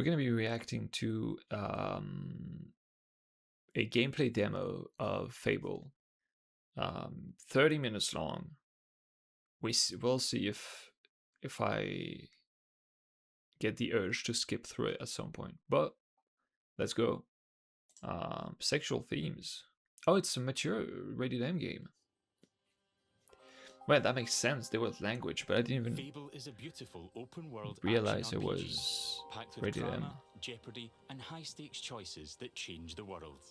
we're gonna be reacting to a gameplay demo of Fable, 30 minutes long. We'll see if I get the urge to skip through it at some point. But let's go. Sexual themes. Oh, it's a mature rated M game. Well, that makes sense. There was language, but I didn't even Fable is a beautiful open-world realize action it RPG, was packed with rated M. drama, jeopardy, and high-stakes choices that change the world.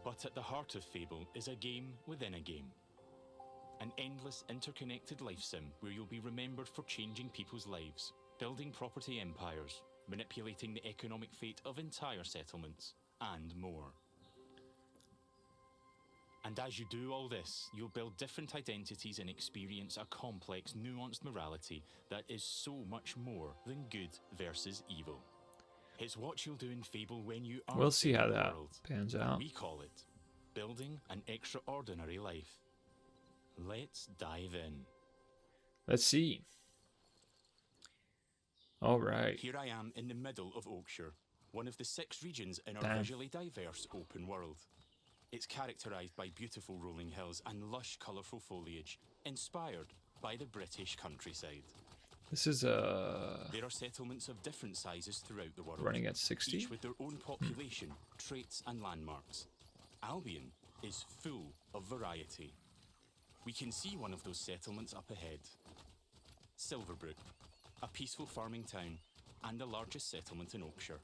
But at the heart of Fable is a game within a game. An endless, interconnected life sim where you'll be remembered for changing people's lives, building property empires, manipulating the economic fate of entire settlements, and more. And as you do all this, you'll build different identities and experience a complex, nuanced morality that is so much more than good versus evil. It's what you'll do in Fable when you are We'll see in how the that world. pans out. We call it building an extraordinary life. Let's dive in. Let's see. All right. Here I am in the middle of Oakshire, one of the 6 regions in our Damn. visually diverse open world. It's characterised by beautiful rolling hills and lush, colourful foliage, inspired by the British countryside. This is There are settlements of different sizes throughout the world, running at 60. each with their own population, traits and landmarks. Albion is full of variety. We can see one of those settlements up ahead. Silverbrook, a peaceful farming town and the largest settlement in Oakshire.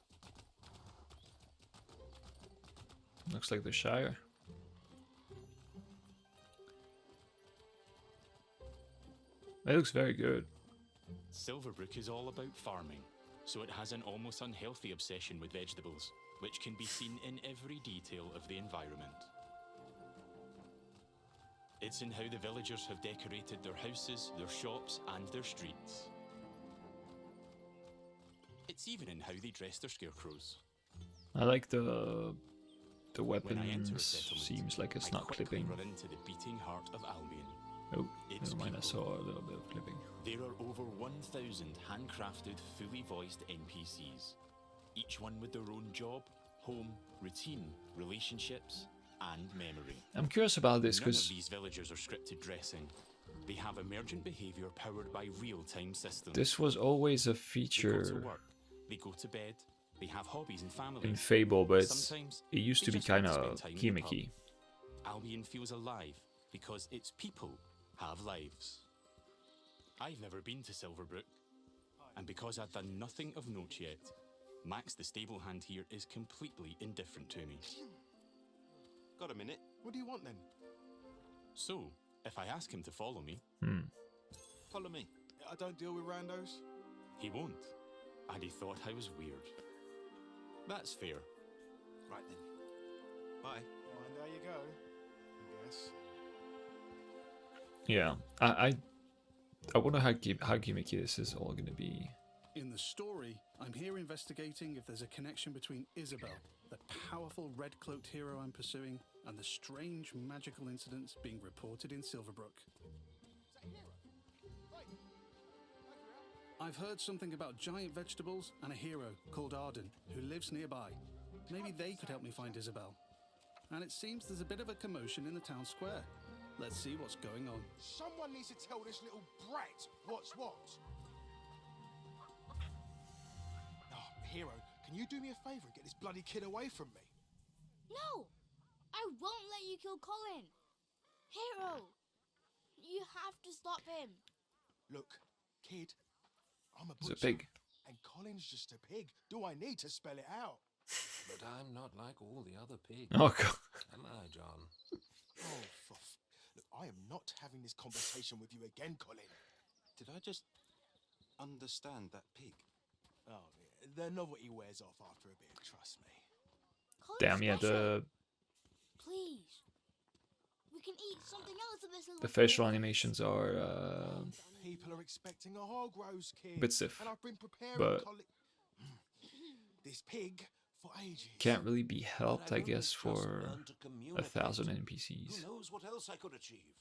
Looks like the Shire. It looks very good. Silverbrook is all about farming, so it has an almost unhealthy obsession with vegetables, which can be seen in every detail of the environment. It's in how the villagers have decorated their houses, their shops, and their streets. It's even in how they dress their scarecrows. I like the When I enter a weapons. settlement, Seems like it's I not quickly clipping. run into the beating heart of Albion. Oh, It's never mind. I people. saw a little bit of clipping. There are over 1,000 handcrafted, fully voiced NPCs, each one with their own job, home, routine, relationships, and memory. I'm curious about this None of because these villagers are scripted dressing. They have emergent behavior powered by real-time systems. this was always a They go to feature work, they go to bed, they have hobbies and families. in Fable, but Sometimes it used they to be just want kind to of spend time in the pub. gimmicky. Albion feels alive because its people have lives. I've never been to Silverbrook, and because I've done nothing of note yet, Max the stable hand here is completely indifferent to me. Got a minute? What do you want then? So, if I ask him to follow me, Follow me. I don't deal with randos. he won't, and he thought I was weird. That's fair. Right then. Bye. Well, there you go. I guess. Yeah, I wonder how gimmicky this is all gonna be. In the story, I'm here investigating if there's a connection between Isabel, the powerful red-cloaked hero I'm pursuing, and the strange magical incidents being reported in Silverbrook. I've heard something about giant vegetables and a hero called Arden who lives nearby. Maybe they could help me find Isabel. And it seems there's a bit of a commotion in the town square. Let's see what's going on. Someone needs to tell this little brat what's what. Oh, hero, can you do me a favour and get this bloody kid away from me? No! I won't let you kill Colin! Hero! You have to stop him! Look, kid, I'm a It's a butcher, pig. and Colin's just a pig. Do I need to spell it out? But I'm not like all the other pigs. Oh god. Am I, John? Oh, look, I am not having this conversation with you again, Colin. Did I just understand that pig? Oh, yeah, the novelty wears off after a bit, trust me. Colin's Damn, yeah, special. Please. We can eat something else of this little the facial pig. animations are People are expecting a hog roast, kid. bit stiff, And I've been preparing but Colin. This pig for ages. can't really be helped, But I I've only guess, just for learned to 1,000 communicate. NPCs. Who knows what else I could achieve?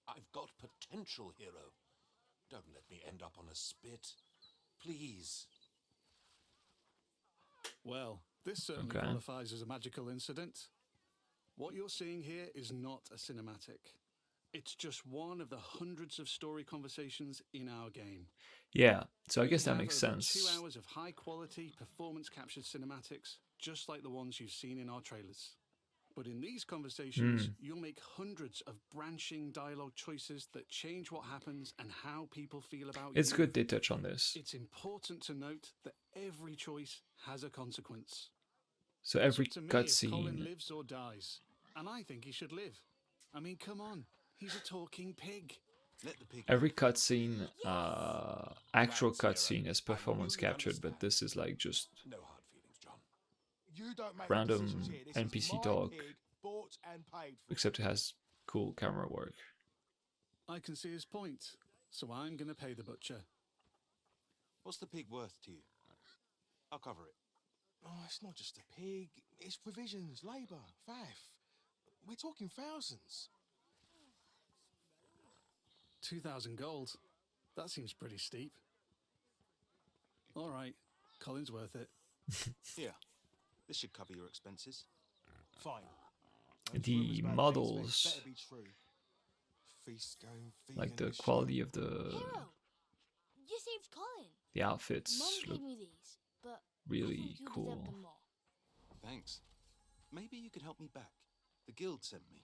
I've got potential, hero. Don't let me end up on a spit. Please. Well, this certainly Okay. qualifies as a magical incident. What you're seeing here is not a cinematic. It's just one of the hundreds of story conversations in our game. Yeah, so I We guess that have makes over 2 sense. hours of high-quality, performance-captured cinematics, just like the ones you've seen in our trailers. But in these conversations, you'll make hundreds of branching dialogue choices that change what happens and how people feel about It's you. good they touch on this. It's important to note that every choice has a consequence. So It's every up to me if Colin cutscene, lives or dies. And I think he should live. I mean, come on. He's a talking pig. Let the pig. every cutscene, actual Thanks, Hero. cutscene is I performance really captured, but understand. this is like just No hard feelings, John. You don't make Random the decisions here. This NPC is my talk. pig, bought and paid for. except it has cool camera work. I can see his point. So I'm going to pay the butcher. What's the pig worth to you? I'll cover it. Oh, it's not just a pig. It's provisions, labour, faff. We're talking thousands. 2,000 gold. That seems pretty steep. All right, Colin's worth it. Here, this should cover your expenses. Fine. The rumours about models, things better be true. Feast going vegan like the this quality year. of the Hero, you saved Colin. the outfits Mum look gave me these, but I really think you deserve cool. them more. Thanks. Maybe you could help me back. The guild sent me.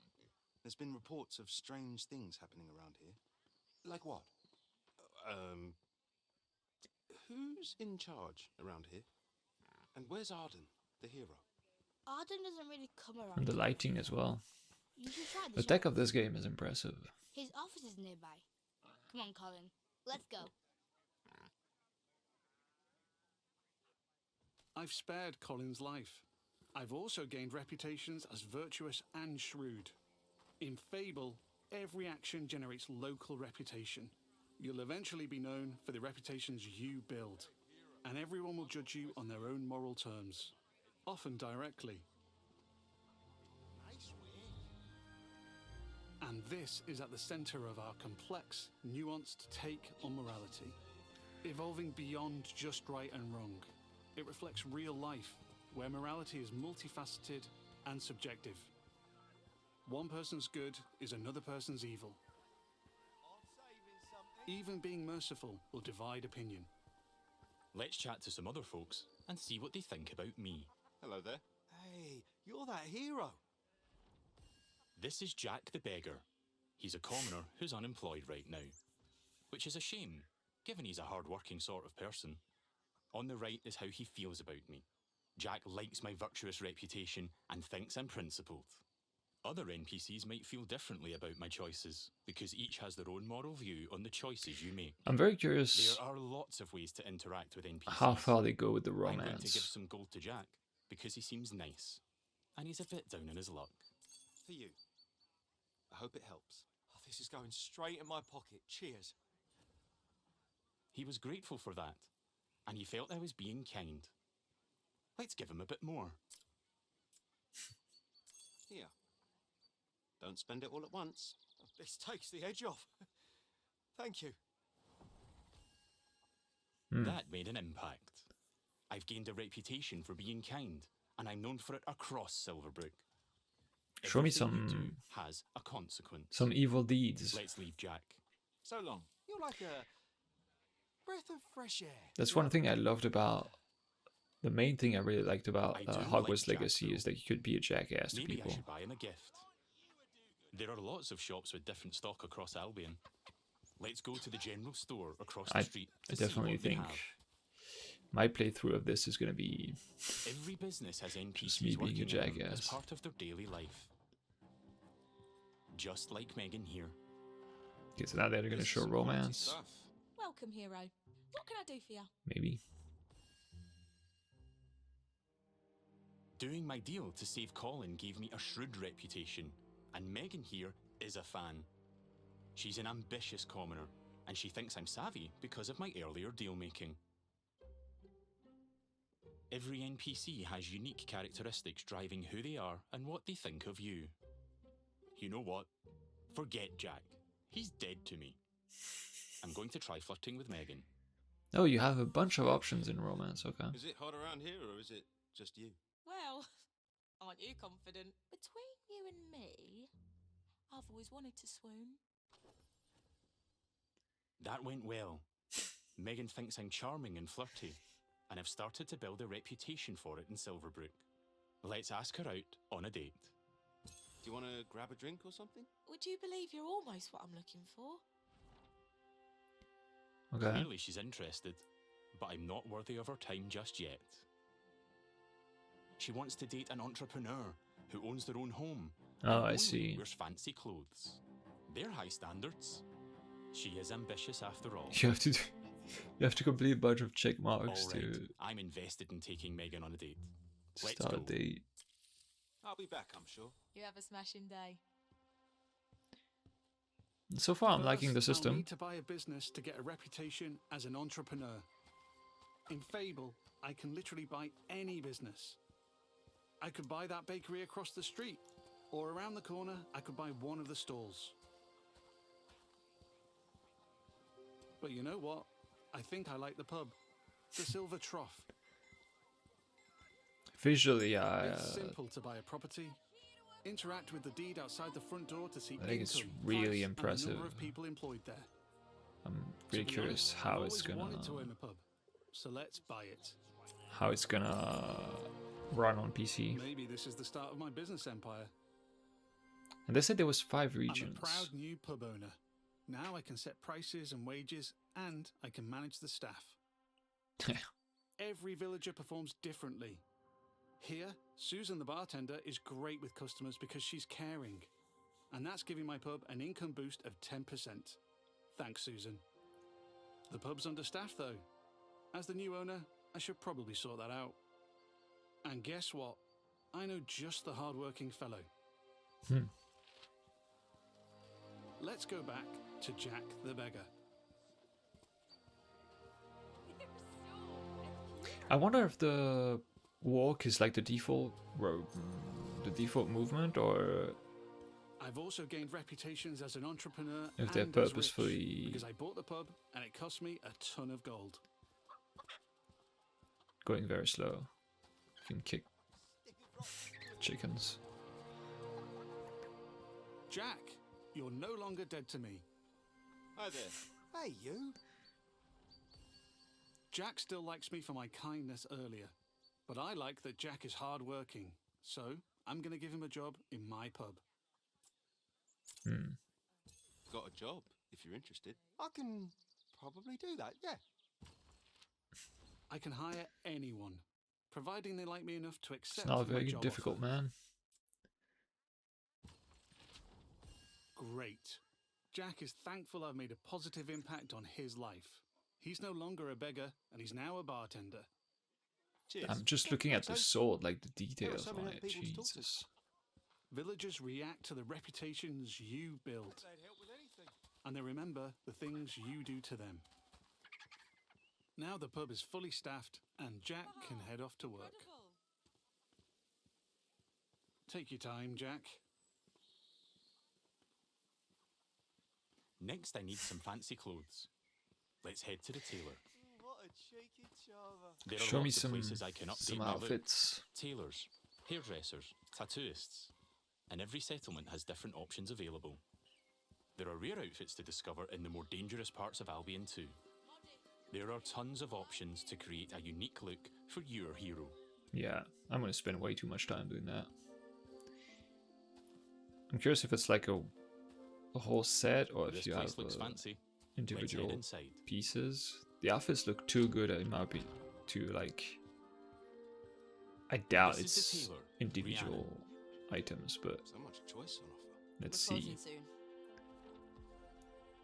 There's been reports of strange things happening around here. Like what? Who's in charge around here? And where's Arden, the hero? Arden doesn't really come around. And the too lighting often. as well. You should try The the tech shop. of this game is impressive. His office is nearby. Come on, Colin. Let's go. I've spared Colin's life. I've also gained reputations as virtuous and shrewd. In Fable, every action generates local reputation. You'll eventually be known for the reputations you build, and everyone will judge you on their own moral terms, often directly. And this is at the center of our complex, nuanced take on morality, evolving beyond just right and wrong. It reflects real life, where morality is multifaceted and subjective. One person's good is another person's evil. Even being merciful will divide opinion. Let's chat to some other folks and see what they think about me. Hello there. Hey, you're that hero. This is Jack the Beggar. He's a commoner who's unemployed right now, which is a shame, given he's a hard-working sort of person. On the right is how he feels about me. Jack likes my virtuous reputation and thinks I'm principled. Other NPCs might feel differently about my choices, because each has their own moral view on the choices you make. I'm very curious There are lots of ways to interact with NPCs. how far they go with the I'm going to give romance. some gold to Jack, because he seems nice, and he's a bit down on his luck. For you. I hope it helps. Oh, this is going straight in my pocket. Cheers. He was grateful for that, and he felt I was being kind. Let's give him a bit more. Here. Don't spend it all at once. This takes the edge off. Thank you. That made an impact. I've gained a reputation for being kind, and I'm known for it across Silverbrook. Show me Everything you do some has a consequence. evil deeds. Let's leave Jack. So long. You're like a breath of fresh air. That's one thing I loved about. The main thing I really liked about I do like Hogwarts Jack, Legacy though. is that you could be a jackass to Maybe I people. should buy him a gift. There are lots of shops with different stock across Albion. Let's go to the general store across the I street to definitely see what they think have. my playthrough of this is going to be Every business has me NPCs being a working in them as jackass. part of their daily life. Just like Megan here. Okay, so now they're going to This is show some quality romance, stuff. Welcome, hero. What can I do for you? maybe. Doing my deal to save Colin gave me a shrewd reputation, and Megan here is a fan. She's an ambitious commoner, and she thinks I'm savvy because of my earlier deal making. Every NPC has unique characteristics driving who they are and what they think of you. You know what? Forget Jack. He's dead to me. I'm going to try flirting with Megan. Oh, you have a bunch of options in romance. Okay. Is it hot around here or is it just you? Well, aren't you confident? Between you and me, I've always wanted to swoon. That went well. Megan thinks I'm charming and flirty, and I've started to build a reputation for it in Silverbrook. Let's ask her out on a date. Do you want to grab a drink or something? Would you believe you're almost what I'm looking for? Okay. Clearly she's interested, but I'm not worthy of her time just yet. She wants to date an entrepreneur who owns their own home. Oh, and I only see. wears fancy clothes. They're high standards. She is ambitious after all. You have to complete a bunch of check marks All right, to I'm invested in taking Megan on a date. Let's start a go. date. I'll be back, I'm sure. You have a smashing day. So far, I'm liking the First, I'll system. need to buy a business to get a reputation as an entrepreneur. In Fable, I can literally buy any business. I could buy that bakery across the street, or around the corner, I could buy one of the stalls. But you know what? I think I like the pub. The Silver Trough. Visually, It's simple to buy a property. Interact with the deed outside the front door to see I think it's income, really price, impressive. and the number of people employed there. I'm To really be curious honest, how I've it's always wanted to own a pub, so let's buy it. gonna run on PC. Maybe this is the start of my business empire. And they said there was 5 I'm regions. a proud new pub owner. Now I can set prices and wages, and I can manage the staff. Every villager performs differently. Here, Susan the bartender is great with customers because she's caring. And that's giving my pub an income boost of 10%. Thanks, Susan. The pub's understaffed though. As the new owner, I should probably sort that out. And guess what? I know just the hard-working fellow. Let's go back to Jack the beggar. I wonder if the walk is like the default movement, or I've also gained reputations as an entrepreneur if they're and as rich, purposefully because I bought the pub and it cost me a ton of gold. going very slow. You can kick chickens. Jack, you're no longer dead to me. Hi there. Hey, you. Jack still likes me for my kindness earlier, but I like that Jack is hard-working, so I'm going to give him a job in my pub. Got a job, if you're interested. I can probably do that, yeah. I can hire anyone, providing they like me enough to It's accept not my very job difficult, offer. man. Great. Jack is thankful I've made a positive impact on his life. He's no longer a beggar, and he's now a bartender. Cheers. I'm just looking at the sword, like the details so on many it. people to talk to. Jesus. Villagers react to the reputations you build, They'd help with anything. and they remember the things you do to them. Now the pub is fully staffed, and Jack can head off to work. Incredible. Take your time, Jack. Next, I need some fancy clothes. Let's head to the tailor. What a cheeky charmer. There are Show me lots of some places I can update my look. outfits. Tailors, hairdressers, tattooists, and every settlement has different options available. There are rare outfits to discover in the more dangerous parts of Albion too. There are tons of options to create a unique look for your hero. Yeah, I'm gonna spend way too much time doing that. I'm curious if it's like a whole set or if This you place have looks fancy. Let's individual head inside. pieces. The outfits look too good in my opinion to like. I doubt This is the it's tailor, individual items, but So much choice on offer. let's We're see. closing soon.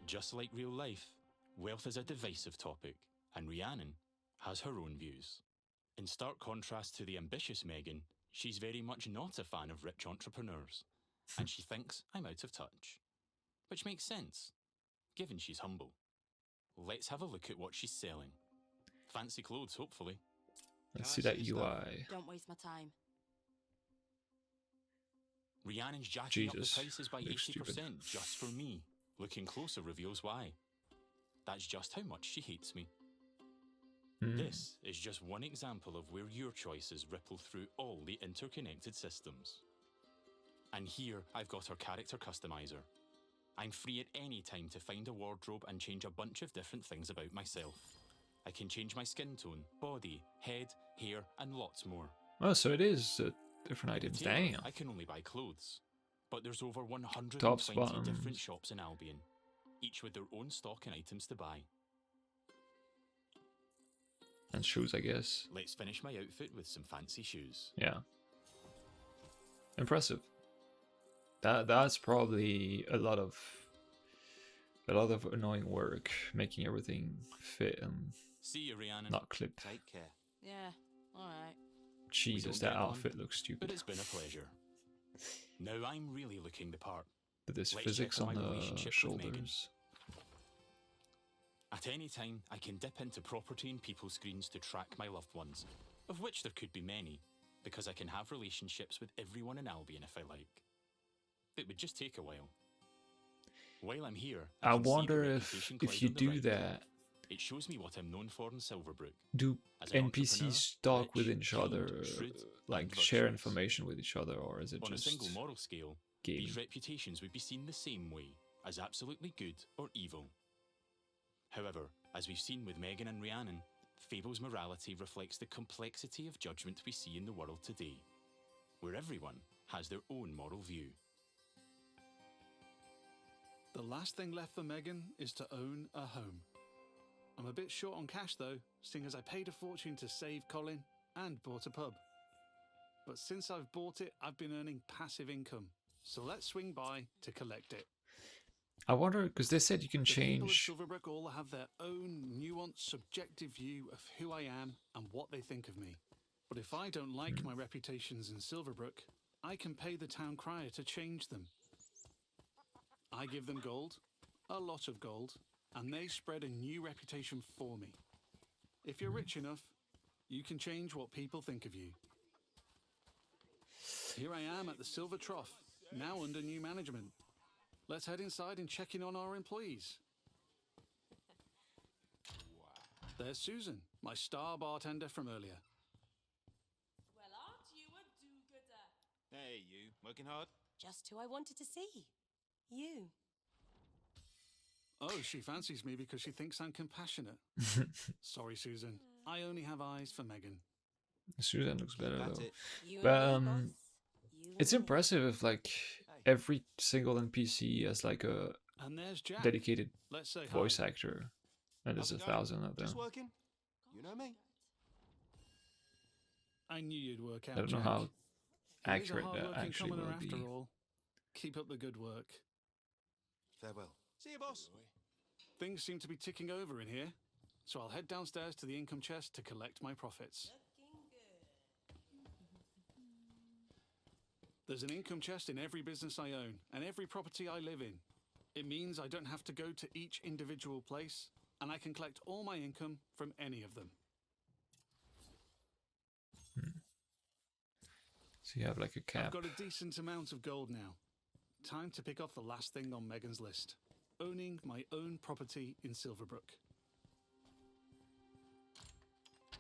Just like real life, wealth is a divisive topic, and Rhiannon has her own views. In stark contrast to the ambitious Megan, she's very much not a fan of rich entrepreneurs, and she thinks I'm out of touch. Which makes sense, given she's humble. Let's have a look at what she's selling. Fancy clothes, hopefully. Let's Can see I that see your stuff? UI. Don't waste my time. Rhiannon's jacking up Jesus, the prices by looks 80% stupid. just for me. Looking closer reveals why. That's just how much she hates me. This is just one example of where your choices ripple through all the interconnected systems. And here I've got our character customizer. I'm free at any time to find a wardrobe and change a bunch of different things about myself. I can change my skin tone, body, head, hair, and lots more. Oh, so it is different items. Tailor, Damn. I can only buy clothes. But there's over 120 Tops, different bottoms. shops in Albion, each with their own stock and items to buy. And shoes, I guess. Let's finish my outfit with some fancy shoes. Yeah. Impressive. That's probably a lot of annoying work, making everything fit and See you, Rhiannon. not clip. Take care. Yeah, alright. Jesus, don't that get on, outfit looks But stupid. it's been a pleasure. Now I'm really looking the part. But there's Let's physics check on on my the relationship with Megan. shoulders. At any time, I can dip into property and people screens to track my loved ones, of which there could be many, because I can have relationships with everyone in Albion if I like. It would just take a while. While I'm here, I can see the wonder reputation if cloud you on the do right. that, It shows me what I'm known for in Silverbrook. do As an entrepreneur, NPCs talk with rich, each kind, other, shrewd, like and share virtuous. information with each other, or is it On a just single moral scale, game? these reputations would be seen the same way, as absolutely good or evil. However, as we've seen with Megan and Rhiannon, Fable's morality reflects the complexity of judgment we see in the world today, where everyone has their own moral view. The last thing left for Megan is to own a home. I'm a bit short on cash though, seeing as I paid a fortune to save Colin and bought a pub. But since I've bought it, I've been earning passive income, so let's swing by to collect it. I wonder, because they said you can The people of change. Silverbrook all have their own nuanced, subjective view of who I am and what they think of me. But if I don't like my reputations in Silverbrook, I can pay the town crier to change them. I give them gold, a lot of gold, and they spread a new reputation for me. If you're rich enough, you can change what people think of you. Here I am at the Silver Trough, now under new management. Let's head inside and check in on our employees. There's Susan, my star bartender from earlier. Well, aren't you a do-gooder? Hey, you. Working hard? Just who I wanted to see. You. Oh, she fancies me because she thinks I'm compassionate. Sorry, Susan. I only have eyes for Megan. Susan looks better That's though. it. You But, and me, boss. You It's and me. impressive if like every single NPC has like a And there's Jack. dedicated Let's say voice hi. actor, and there's How's a it going? 1,000 of them. Just working? You know me. I knew you'd work out, I don't know Jack. how He is a accurate that hard-working actually commoner will after be. all. Keep up the good work. Farewell. See you, boss. Things seem to be ticking over in here, so I'll head downstairs to the income chest to collect my profits. There's an income chest in every business I own and every property I live in. It means I don't have to go to each individual place, and I can collect all my income from any of them. So you have like a I've cap. got a decent amount of gold now. Time to pick off the last thing on Megan's list. Owning my own property in Silverbrook.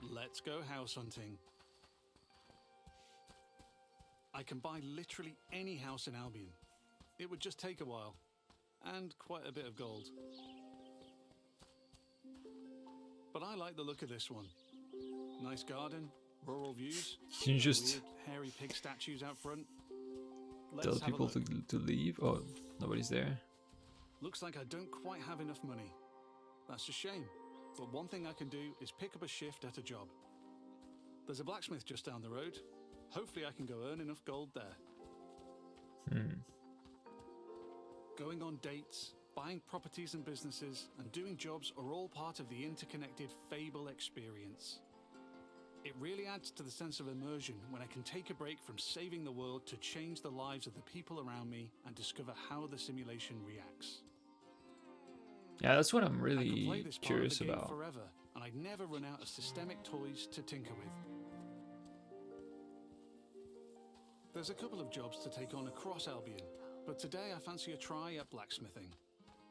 Let's go house hunting. I can buy literally any house in Albion. It would just take a while, and quite a bit of gold. But I like the look of this one. Nice garden, rural views. Can you just weird, hairy pig statues out front. tell Let's have a people look. to leave? Oh, nobody's there. Looks like I don't quite have enough money. That's a shame. But one thing I can do is pick up a shift at a job. There's a blacksmith just down the road. Hopefully I can go earn enough gold there. Going on dates, buying properties and businesses, and doing jobs are all part of the interconnected Fable experience. It really adds to the sense of immersion when I can take a break from saving the world to change the lives of the people around me and discover how the simulation reacts. Yeah, that's what I'm I could play really this part of the curious game about. forever, and I'd never run out of systemic toys to tinker with. There's a couple of jobs to take on across Albion, but today I fancy a try at blacksmithing.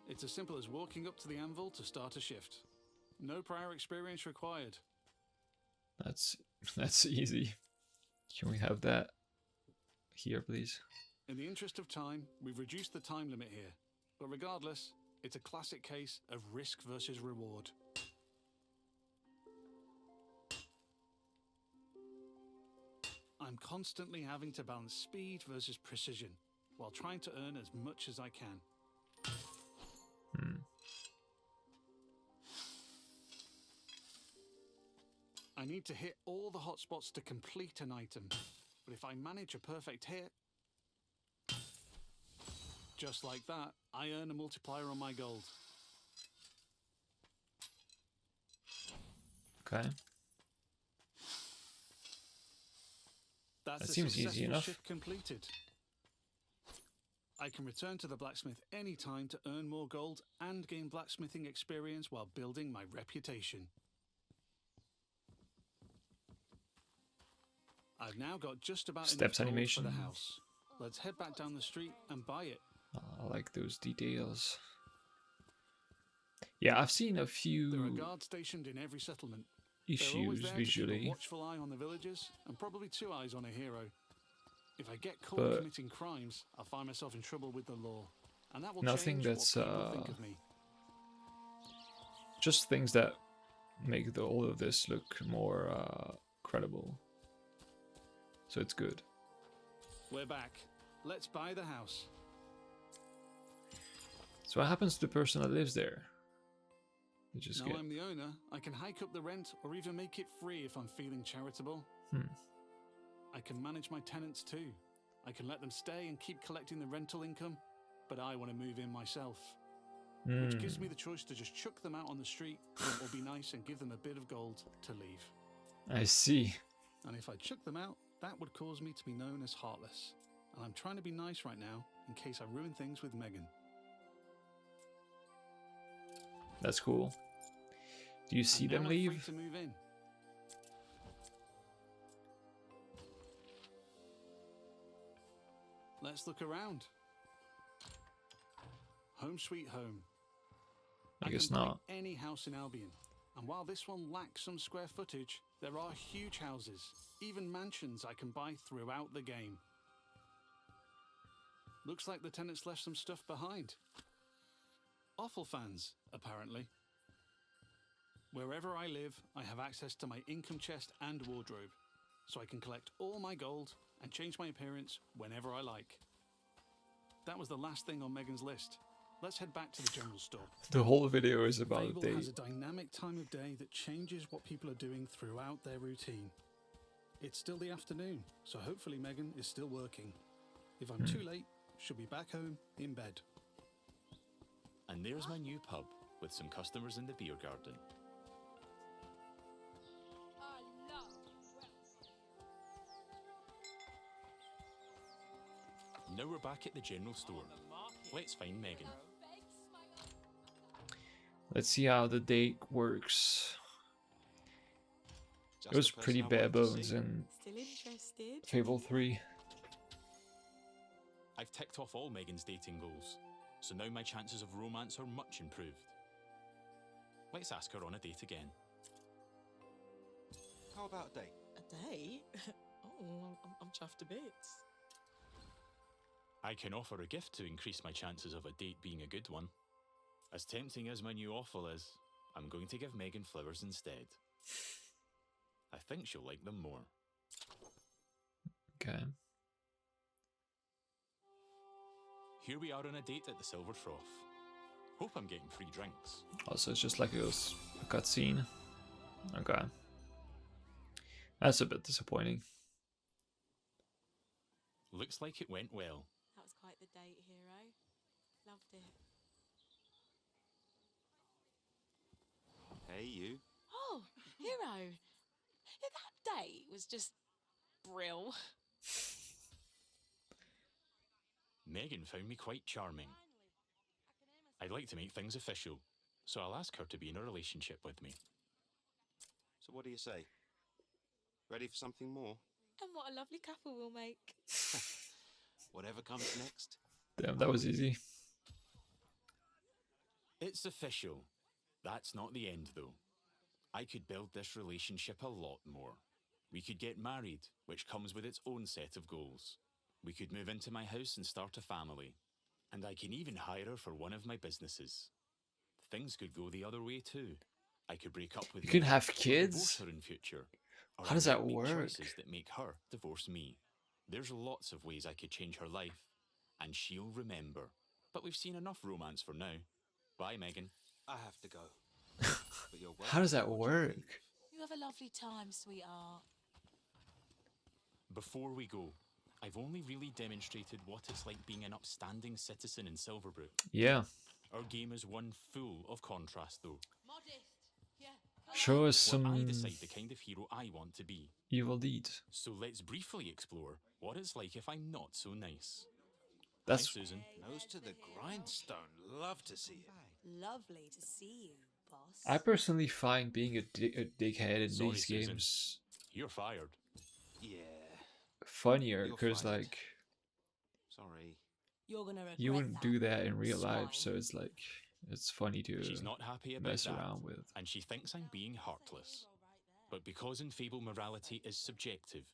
It's as simple as walking up to the anvil to start a shift. No prior experience required, That's that's easy. Can we have that here, please? In the interest of time, we've reduced the time limit here. But regardless, it's a classic case of risk versus reward. I'm constantly having to balance speed versus precision, while trying to earn as much as I can. I need to hit all the hotspots to complete an item, but if I manage a perfect hit, just like that, I earn a multiplier on my gold. Okay. That's That a seems easy successful enough. shift completed. I can return to the blacksmith anytime to earn more gold and gain blacksmithing experience while building my reputation. I've now got just about Steps enough gold animation. for the house. Let's head back down the street and buy it. I like those details. Yeah, I've seen a There are few guards stationed in every settlement. They're always issues there to keep a visually, watchful eye on the villagers and probably 2 eyes on a hero. If I get caught But committing crimes, I'll find myself in trouble with the law, and that will nothing change that's what people think of me. just things that make all of this look more credible. So it's good. We're back. Let's buy the house. So what happens to the person that lives there? They just Now get... I'm the owner, I can hike up the rent or even make it free if I'm feeling charitable. I can manage my tenants too. I can let them stay and keep collecting the rental income, but I want to move in myself. Which gives me the choice to just chuck them out on the street or be nice and give them a bit of gold to leave. I see. And if I chuck them out, that would cause me to be known as heartless. And I'm trying to be nice right now in case I ruin things with Megan. That's cool. Do you see And now them I'm free leave? to move in. Let's look around. Home sweet home. I guess can buy not. any house in Albion. And while this one lacks some square footage, there are huge houses, even mansions I can buy throughout the game. Looks like the tenants left some stuff behind. Awful fans, apparently. Wherever I live, I have access to my income chest and wardrobe, so I can collect all my gold and change my appearance whenever I like. That was the last thing on Megan's list. Let's head back to the general store. The whole video is about Fable the has a dynamic time of day that changes what people are doing throughout their routine. It's still the afternoon, so hopefully Megan is still working. If I'm too late, she'll be back home in bed. And there's my new pub with some customers in the beer garden. Now we're back at the general store. Let's find Megan. Let's see how the date works. Just It was the person pretty I wanted bare to bones see. in Still interested? Fable 3. I've ticked off all Megan's dating goals, so now my chances of romance are much improved. Let's ask her on a date again. How about a date? A date? Oh, I'm chuffed to bits. I can offer a gift to increase my chances of a date being a good one. As tempting as my new offal is, I'm going to give Megan flowers instead. I think she'll like them more. Okay. Here we are on a date at the Silver Trough. Hope I'm getting free drinks. Also, it's just like a cutscene. Okay. That's a bit disappointing. Looks like it went well. That was quite the date, hero. Loved it. Hey, you. Oh, hero. That date was just brill. Megan found me quite charming. I'd like to make things official, so I'll ask her to be in a relationship with me. So what do you say? Ready for something more? And what a lovely couple we'll make. Whatever comes next. Damn, that was easy. It's official. That's not the end, though. I could build this relationship a lot more. We could get married, which comes with its own set of goals. We could move into my house and start a family. And I can even hire her for one of my businesses. Things could go the other way too. I could break up with You my can have ex or divorce kids? her in future. Or How I does might that make work? choices that make her divorce me. There's lots of ways I could change her life, and she'll remember. But we've seen enough romance for now. Bye, Megan. I have to go. But you're How does that welcome to watch me work? leave. You have a lovely time, sweetheart. Before we go, I've only really demonstrated what it's like being an upstanding citizen in Silverbrook. Yeah. Our game is one full of contrast, though. Modest. Yeah. Show us Where I some decide the kind of hero I want to be. evil deeds. So let's briefly explore what it's like if I'm not so nice. That's Hi, Susan. Nose to the grindstone. Love to see it. Lovely to see you, boss. I personally find being a dickhead in Sorry, these Susan. games You're fired. Yeah. funnier You're because fired. like Sorry. You're gonna regret you wouldn't that, do that in real life, swine. so it's like it's funny to She's not happy about mess that, around with. and she thinks I'm being heartless. But because in Fable morality is subjective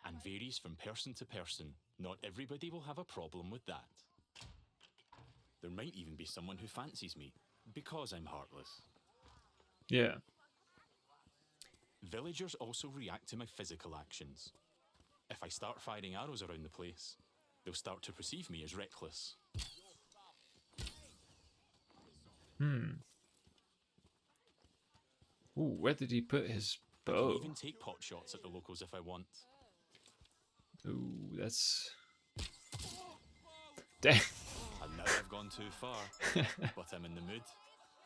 and varies from person to person, not everybody will have a problem with that. There might even be someone who fancies me because I'm heartless. Yeah. Villagers also react to my physical actions. If I start firing arrows around the place, they'll start to perceive me as reckless. Ooh, where did he put his I can bow? even take pot shots at the locals if I want. Ooh, that's dang. And now I've gone too far, but I'm in the mood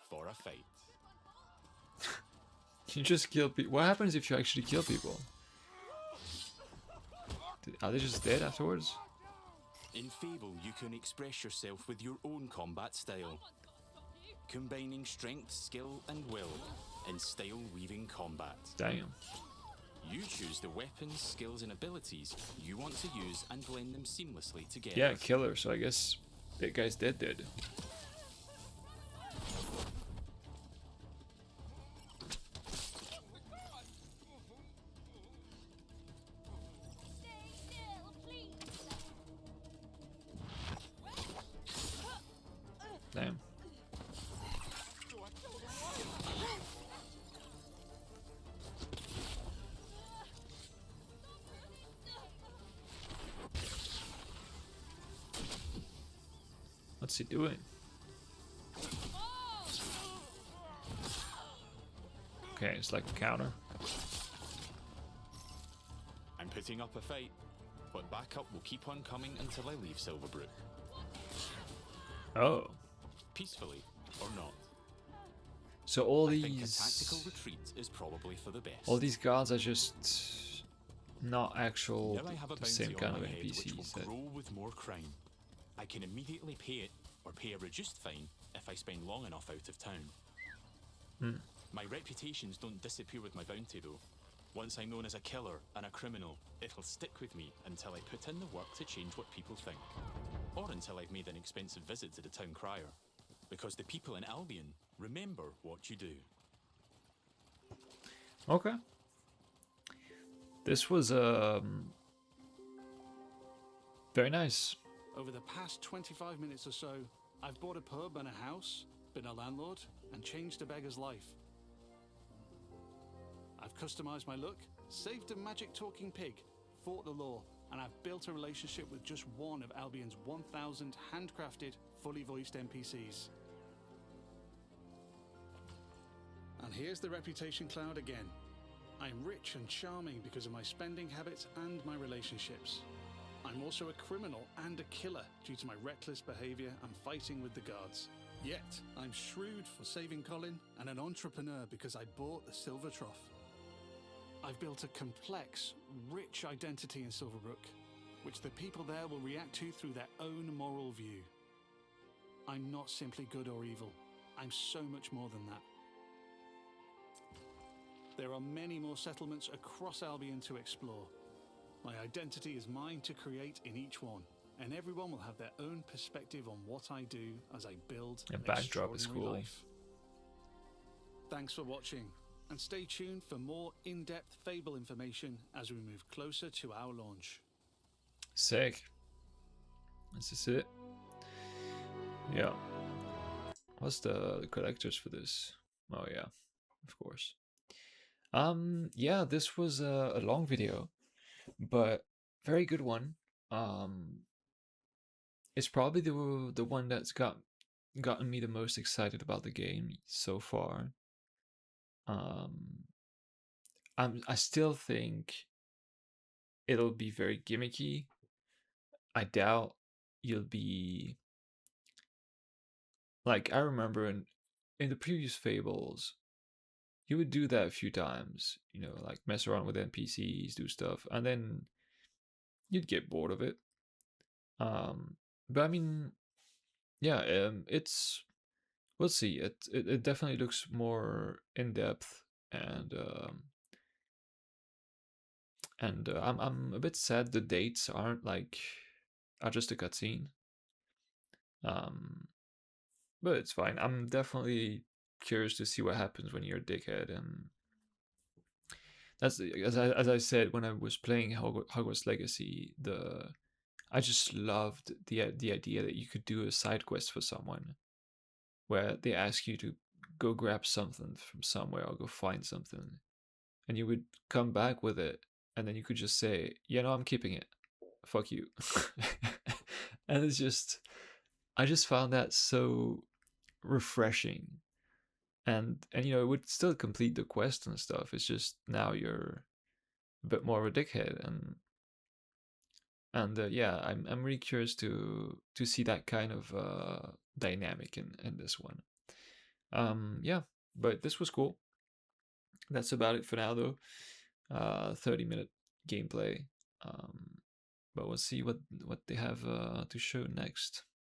for a fight. You just kill people. What happens if you actually kill people? Are they just dead afterwards? In Fable, you can express yourself with your own combat style, combining strength, skill, and will in style-weaving combat. Damn. You choose the weapons, skills, and abilities you want to use and blend them seamlessly together. Yeah, killer. So I guess that guy's dead. Stay still, please. Damn. What's he doing? Okay, it's like a counter. I'm putting up a fight, but backup will keep on coming until I leave Silverbrook. Oh. Peacefully, or not. So all I think a tactical these retreat is probably for the best. all these guards are just not actual Now I have a the same bounty kind on of my head which NPCs. will That, grow with more crime. I can immediately pay it, or pay a reduced fine, if I spend long enough out of town. My reputations don't disappear with my bounty though. Once I'm known as a killer and a criminal, it'll stick with me until I put in the work to change what people think. Or until I've made an expensive visit to the town crier. Because the people in Albion remember what you do. okay. This was very nice. Over the past 25 minutes or so, I've bought a pub and a house, been a landlord, and changed a beggar's life. I've customized my look, saved a magic talking pig, fought the law, and I've built a relationship with just one of Albion's 1,000 handcrafted, fully voiced NPCs. And here's the reputation cloud again. I'm rich and charming because of my spending habits and my relationships. I'm also a criminal and a killer due to my reckless behavior and fighting with the guards. Yet, I'm shrewd for saving Colin and an entrepreneur because I bought the Silver Trough. I've built a complex, rich identity in Silverbrook, which the people there will react to through their own moral view. I'm not simply good or evil. I'm so much more than that. There are many more settlements across Albion to explore. My identity is mine to create in each one, and everyone will have their own perspective on what I do as I build The an backdrop is extraordinary cool. life. Thanks for watching. and stay tuned for more in-depth Fable information as we move closer to our launch. Sick. This is it. Yeah. What's the collectors for this? Oh yeah, of course. Yeah, this was a long video, but very good one. It's probably the one that's gotten me the most excited about the game so far. I still think it'll be very gimmicky. I doubt you'll be like, I remember in the previous Fables, you would do that a few times, you know, like mess around with NPCs, do stuff, and then you'd get bored of it. But I mean, yeah, it's, we'll see. It definitely looks more in depth, and I'm a bit sad the dates aren't like, are just a cutscene. But it's fine. I'm definitely curious to see what happens when you're a dickhead, and that's, as I said when I was playing Hogwarts Legacy. I just loved the idea that you could do a side quest for someone where they ask you to go grab something from somewhere or go find something, and you would come back with it, and then you could just say, "Yeah, no, I'm keeping it. Fuck you." And it's just, I just found that so refreshing, and you know, it would still complete the quest and stuff. It's just now you're a bit more of a dickhead, and yeah, I'm really curious to see that kind of dynamic in this one. Yeah, but this was cool. That's about it for now, though. 30-minute gameplay. But we'll see what they have to show next.